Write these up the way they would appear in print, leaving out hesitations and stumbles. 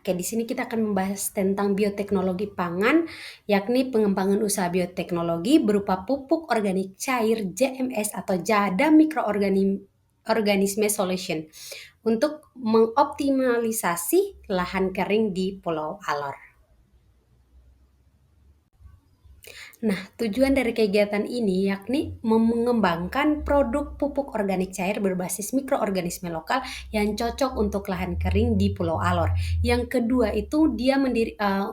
Oke, di sini kita akan membahas tentang bioteknologi pangan, yakni pengembangan usaha bioteknologi berupa pupuk organik cair JMS atau Jada Mikroorganisme Solution untuk mengoptimalisasi lahan kering di Pulau Alor. Nah, tujuan dari kegiatan ini yakni mengembangkan produk pupuk organik cair berbasis mikroorganisme lokal yang cocok untuk lahan kering di Pulau Alor. Yang kedua itu dia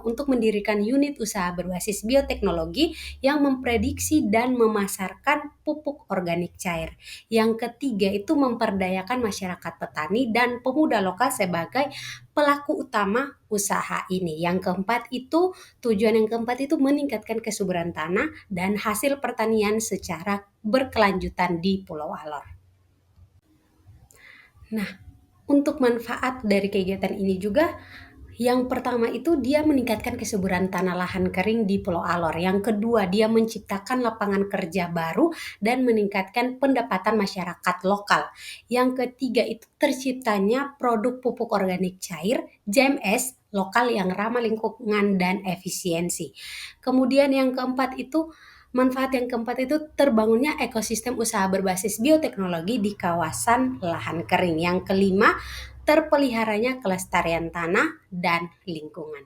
untuk mendirikan unit usaha berbasis bioteknologi yang memprediksi dan memasarkan pupuk organik cair. Yang ketiga itu memperdayakan masyarakat petani dan pemuda lokal sebagai pelaku utama usaha ini. Tujuan yang keempat itu meningkatkan kesuburan tanah dan hasil pertanian secara berkelanjutan di Pulau Alor. Nah, untuk manfaat dari kegiatan ini juga, yang pertama itu dia meningkatkan kesuburan tanah lahan kering di Pulau Alor. Yang kedua, dia menciptakan lapangan kerja baru dan meningkatkan pendapatan masyarakat lokal. Yang ketiga itu terciptanya produk pupuk organik cair JMS lokal yang ramah lingkungan dan efisiensi. Kemudian yang keempat itu Manfaat yang keempat itu terbangunnya ekosistem usaha berbasis bioteknologi di kawasan lahan kering. Yang kelima, terpeliharanya kelestarian tanah dan lingkungan.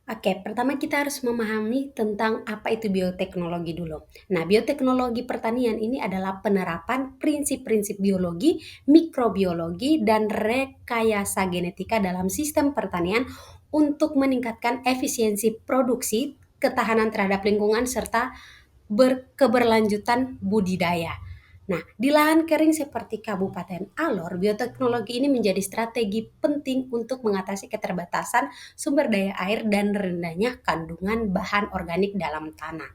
Oke, pertama kita harus memahami tentang apa itu bioteknologi dulu. Nah, bioteknologi pertanian ini adalah penerapan prinsip-prinsip biologi, mikrobiologi, dan rekayasa genetika dalam sistem pertanian untuk meningkatkan efisiensi produksi, ketahanan terhadap lingkungan, serta keberlanjutan budidaya. Nah, di lahan kering seperti Kabupaten Alor, bioteknologi ini menjadi strategi penting untuk mengatasi keterbatasan sumber daya air dan rendahnya kandungan bahan organik dalam tanah.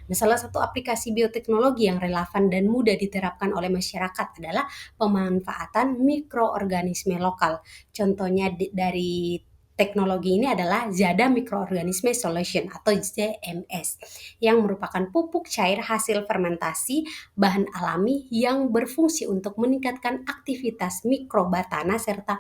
Nah, salah satu aplikasi bioteknologi yang relevan dan mudah diterapkan oleh masyarakat adalah pemanfaatan mikroorganisme lokal. Contohnya dari teknologi ini adalah Zada Microorganisme Solution atau ZMS yang merupakan pupuk cair hasil fermentasi bahan alami yang berfungsi untuk meningkatkan aktivitas mikroba tanah serta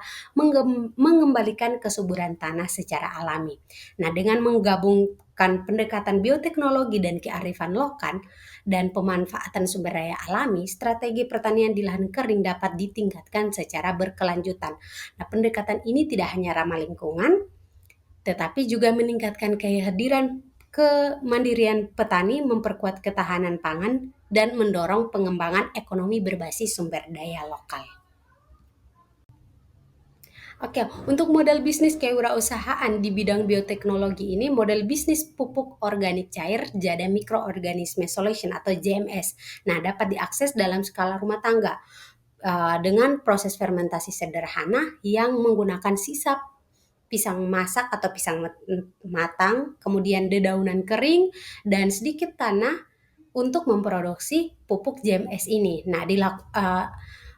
mengembalikan kesuburan tanah secara alami. Nah, dengan menggabungkan pendekatan bioteknologi dan kearifan lokal dan pemanfaatan sumber daya alami, strategi pertanian di lahan kering dapat ditingkatkan secara berkelanjutan. Nah, pendekatan ini tidak hanya ramah lingkungan, tetapi juga meningkatkan kehadiran kemandirian petani, memperkuat ketahanan pangan, dan mendorong pengembangan ekonomi berbasis sumber daya lokal. Oke, untuk model bisnis kewirausahaan di bidang bioteknologi ini, model bisnis pupuk organik cair Jada Mikroorganisme Solution atau JMS. Nah, dapat diakses dalam skala rumah tangga dengan proses fermentasi sederhana yang menggunakan sisa pisang masak atau pisang matang, kemudian dedaunan kering, dan sedikit tanah untuk memproduksi pupuk JMS ini. Nah,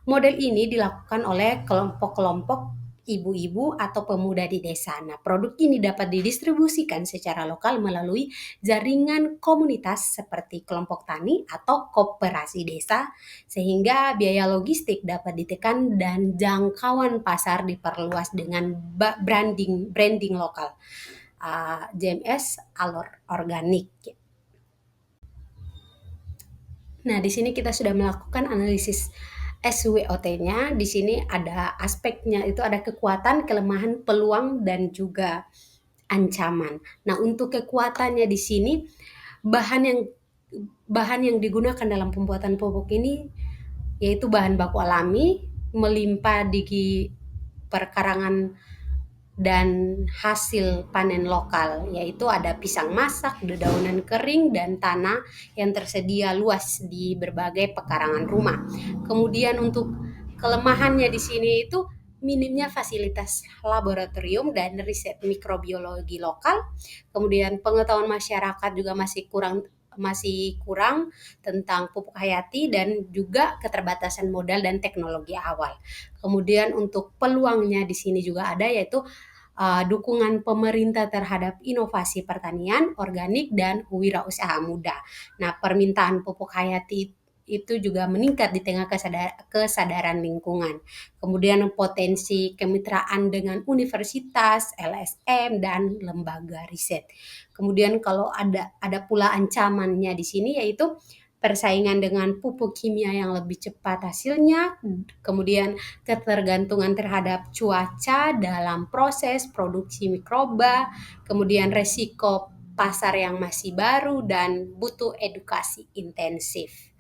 model ini dilakukan oleh kelompok-kelompok ibu-ibu atau pemuda di desa. Nah, produk ini dapat didistribusikan secara lokal melalui jaringan komunitas seperti kelompok tani atau koperasi desa, sehingga biaya logistik dapat ditekan dan jangkauan pasar diperluas dengan branding lokal. JMS Alor Organik. Nah, di sini kita sudah melakukan analisis SWOT-nya. Di sini ada aspeknya, itu ada kekuatan, kelemahan, peluang, dan juga ancaman. Nah, untuk kekuatannya di sini, bahan yang bahan yang digunakan dalam pembuatan pupuk ini yaitu bahan baku alami, melimpah di perkarangan dan hasil panen lokal, yaitu ada pisang masak, dedaunan kering, dan tanah yang tersedia luas di berbagai pekarangan rumah. Kemudian untuk kelemahannya di sini itu minimnya fasilitas laboratorium dan riset mikrobiologi lokal. Kemudian pengetahuan masyarakat juga masih kurang tentang pupuk hayati dan juga keterbatasan modal dan teknologi awal. Kemudian untuk peluangnya di sini juga ada, yaitu dukungan pemerintah terhadap inovasi pertanian organik dan wirausaha muda. Nah, permintaan pupuk hayati itu juga meningkat di tengah kesadaran lingkungan. Kemudian potensi kemitraan dengan universitas, LSM, dan lembaga riset. Kemudian kalau ada pula ancamannya di sini, yaitu persaingan dengan pupuk kimia yang lebih cepat hasilnya, kemudian ketergantungan terhadap cuaca dalam proses produksi mikroba, kemudian resiko pasar yang masih baru, dan butuh edukasi intensif.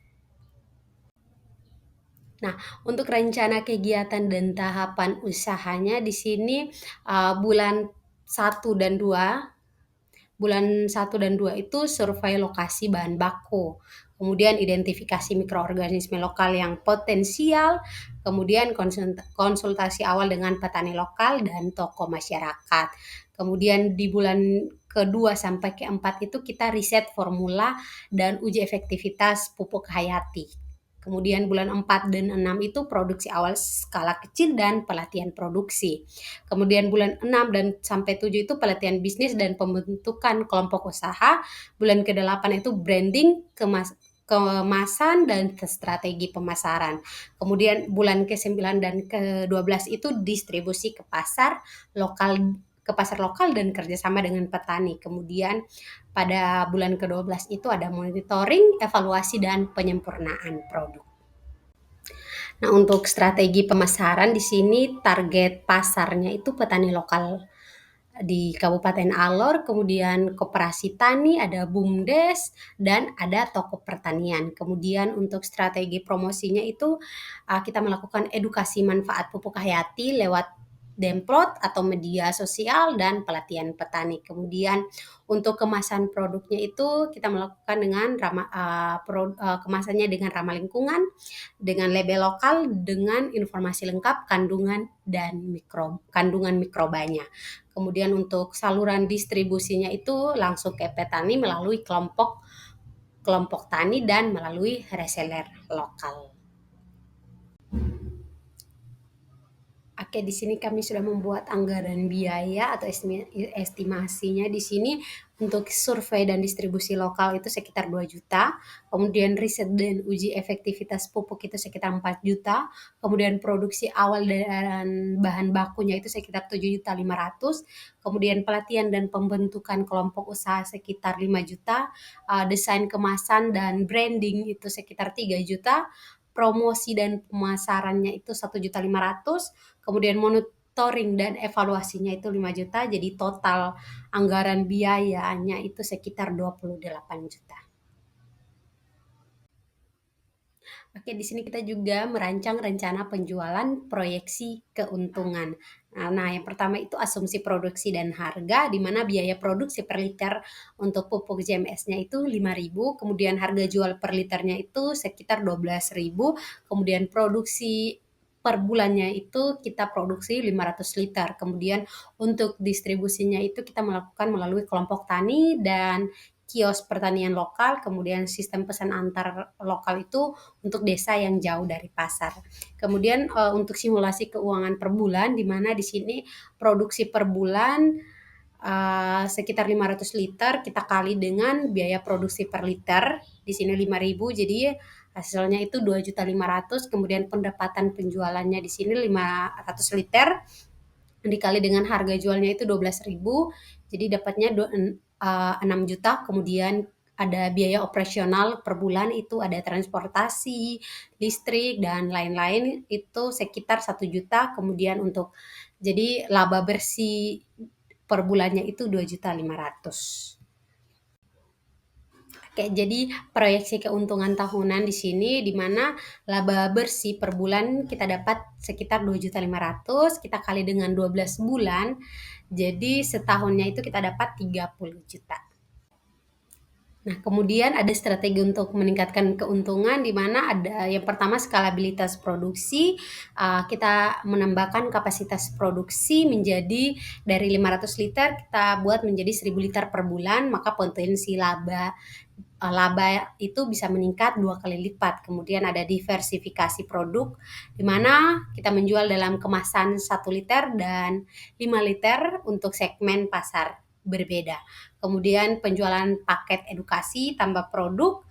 Nah, untuk rencana kegiatan dan tahapan usahanya di sini bulan 1 dan 2. Bulan 1 dan 2 itu survei lokasi bahan baku, kemudian identifikasi mikroorganisme lokal yang potensial, kemudian konsultasi awal dengan petani lokal dan tokoh masyarakat. Kemudian di bulan ke-2 sampai ke-4 itu kita riset formula dan uji efektivitas pupuk hayati. Kemudian bulan 4 dan 6 itu produksi awal skala kecil dan pelatihan produksi. Kemudian bulan 6 dan sampai 7 itu pelatihan bisnis dan pembentukan kelompok usaha. Bulan ke-8 itu branding, kemasan, dan strategi pemasaran. Kemudian bulan ke-9 dan ke-12 itu distribusi ke pasar lokal dan kerjasama dengan petani. Kemudian pada bulan ke-12 itu ada monitoring, evaluasi, dan penyempurnaan produk. Nah, untuk strategi pemasaran di sini target pasarnya itu petani lokal di Kabupaten Alor, kemudian koperasi tani, ada BUMDes, dan ada toko pertanian. Kemudian untuk strategi promosinya itu kita melakukan edukasi manfaat pupuk hayati lewat demplot atau media sosial dan pelatihan petani. Kemudian untuk kemasan produknya itu kita melakukan dengan kemasannya dengan ramah lingkungan, dengan label lokal, dengan informasi lengkap kandungan mikrobanya. Kemudian untuk saluran distribusinya itu langsung ke petani melalui kelompok tani dan melalui reseller lokal. Oke, di sini kami sudah membuat anggaran biaya atau estimasinya di sini untuk survei dan distribusi lokal itu sekitar 2 juta, kemudian riset dan uji efektivitas pupuk itu sekitar 4 juta, kemudian produksi awal dan bahan bakunya itu sekitar 7.500.000, kemudian pelatihan dan pembentukan kelompok usaha sekitar 5 juta, desain kemasan dan branding itu sekitar 3 juta, promosi dan pemasarannya itu 1.500.000, kemudian monitoring dan evaluasinya itu 5 juta, jadi total anggaran biayanya itu sekitar 28 juta. Oke, di sini kita juga merancang rencana penjualan proyeksi keuntungan. Nah, yang pertama itu asumsi produksi dan harga, di mana biaya produksi per liter untuk pupuk JMS-nya itu 5.000, kemudian harga jual per liternya itu sekitar 12.000, kemudian produksi per bulannya itu kita produksi 500 liter. Kemudian untuk distribusinya itu kita melakukan melalui kelompok tani dan kios pertanian lokal, kemudian sistem pesan antar lokal itu untuk desa yang jauh dari pasar. Kemudian untuk simulasi keuangan per bulan, di mana di sini produksi per bulan sekitar 500 liter kita kali dengan biaya produksi per liter, di sini 5.000, jadi hasilnya itu 2.500.000, kemudian pendapatan penjualannya di sini 500 liter dikali dengan harga jualnya itu 12.000, jadi dapatnya 6 juta. Kemudian ada biaya operasional per bulan itu ada transportasi, listrik, dan lain-lain itu sekitar 1 juta. Kemudian untuk jadi laba bersih per bulannya itu 2.500.000. Oke, jadi proyeksi keuntungan tahunan di sini di mana laba bersih per bulan kita dapat sekitar 2.500.000, kita kali dengan 12 bulan, jadi setahunnya itu kita dapat 30 juta. Nah, kemudian ada strategi untuk meningkatkan keuntungan di mana ada yang pertama skalabilitas produksi, kita menambahkan kapasitas produksi menjadi dari 500 liter kita buat menjadi 1.000 liter per bulan, maka potensi laba itu bisa meningkat 2 kali lipat. Kemudian ada diversifikasi produk di mana kita menjual dalam kemasan 1 liter dan 5 liter untuk segmen pasar berbeda. Kemudian penjualan paket edukasi tambah produk,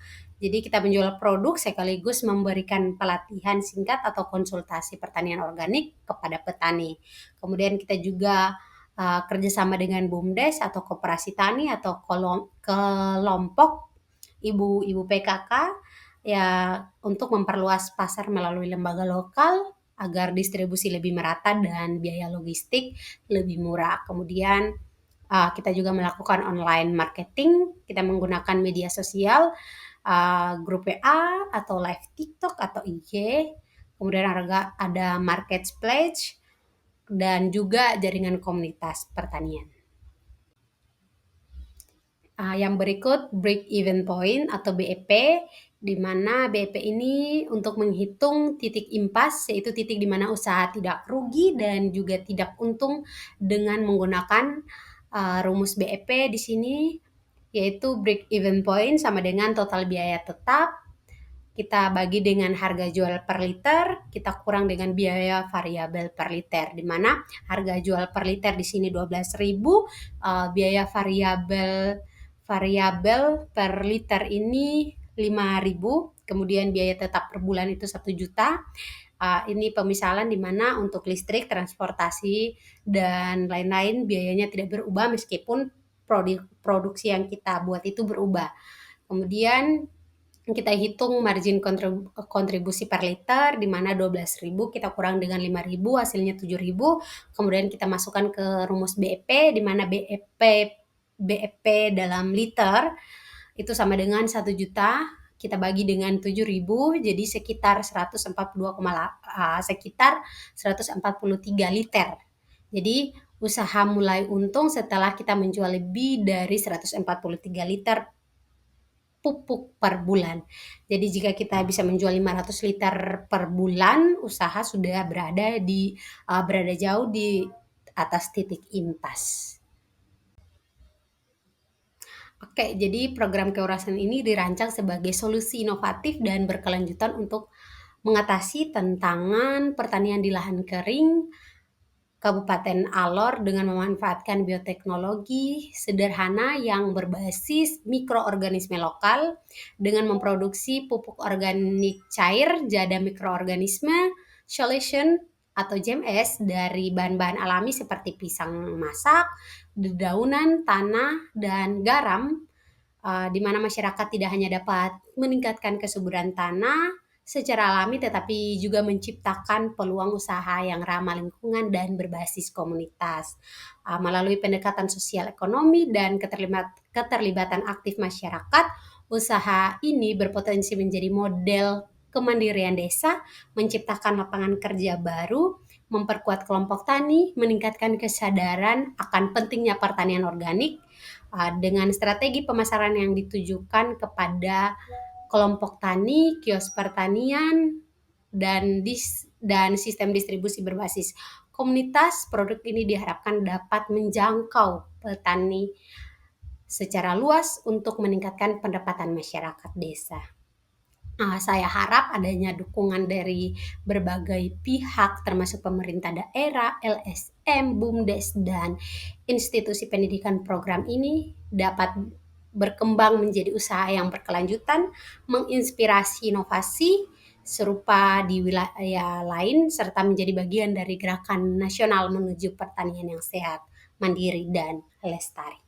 Jadi kita menjual produk sekaligus memberikan pelatihan singkat atau konsultasi pertanian organik kepada petani. Kemudian kita juga kerjasama dengan BUMDes atau koperasi tani atau kelompok ibu-ibu PKK ya untuk memperluas pasar melalui lembaga lokal agar distribusi lebih merata dan biaya logistik lebih murah. Kemudian kita juga melakukan online marketing, kita menggunakan media sosial, grup WA atau live TikTok atau IG, kemudian ada marketplace dan juga jaringan komunitas pertanian. Yang berikut break even point atau BEP, di mana BEP ini untuk menghitung titik impas, yaitu titik di mana usaha tidak rugi dan juga tidak untung dengan menggunakan rumus BEP di sini, yaitu break even point sama dengan total biaya tetap kita bagi dengan harga jual per liter, kita kurang dengan biaya variabel per liter, di mana harga jual per liter di sini 12.000, biaya variabel per liter ini 5.000, kemudian biaya tetap per bulan itu 1 juta. Ini pemisalan di mana untuk listrik, transportasi, dan lain-lain biayanya tidak berubah meskipun produksi yang kita buat itu berubah. Kemudian kita hitung margin kontribusi per liter di mana 12.000 kita kurang dengan 5.000 hasilnya 7.000, kemudian kita masukkan ke rumus BEP di mana BEP dalam liter itu sama dengan 1 juta, kita bagi dengan 7.000 jadi sekitar 143 liter. Jadi usaha mulai untung setelah kita menjual lebih dari 143 liter pupuk per bulan. Jadi jika kita bisa menjual 500 liter per bulan, usaha sudah berada jauh di atas titik impas. Oke, jadi program keurasan ini dirancang sebagai solusi inovatif dan berkelanjutan untuk mengatasi tantangan pertanian di lahan kering Kabupaten Alor dengan memanfaatkan bioteknologi sederhana yang berbasis mikroorganisme lokal dengan memproduksi pupuk organik cair, jada mikroorganisme, solution atau JMS dari bahan-bahan alami seperti pisang masak, dedaunan, tanah, dan garam, di mana masyarakat tidak hanya dapat meningkatkan kesuburan tanah secara alami tetapi juga menciptakan peluang usaha yang ramah lingkungan dan berbasis komunitas. Melalui pendekatan sosial ekonomi dan keterlibatan aktif masyarakat, usaha ini berpotensi menjadi model kemandirian desa, menciptakan lapangan kerja baru, memperkuat kelompok tani, meningkatkan kesadaran akan pentingnya pertanian organik, dengan strategi pemasaran yang ditujukan kepada kelompok tani, kios pertanian, dan sistem distribusi berbasis komunitas. Produk ini diharapkan dapat menjangkau petani secara luas untuk meningkatkan pendapatan masyarakat desa. Saya harap adanya dukungan dari berbagai pihak termasuk pemerintah daerah, LSM, BUMDes, dan institusi pendidikan program ini dapat berkembang menjadi usaha yang berkelanjutan, menginspirasi inovasi serupa di wilayah lain, serta menjadi bagian dari gerakan nasional menuju pertanian yang sehat, mandiri, dan lestari.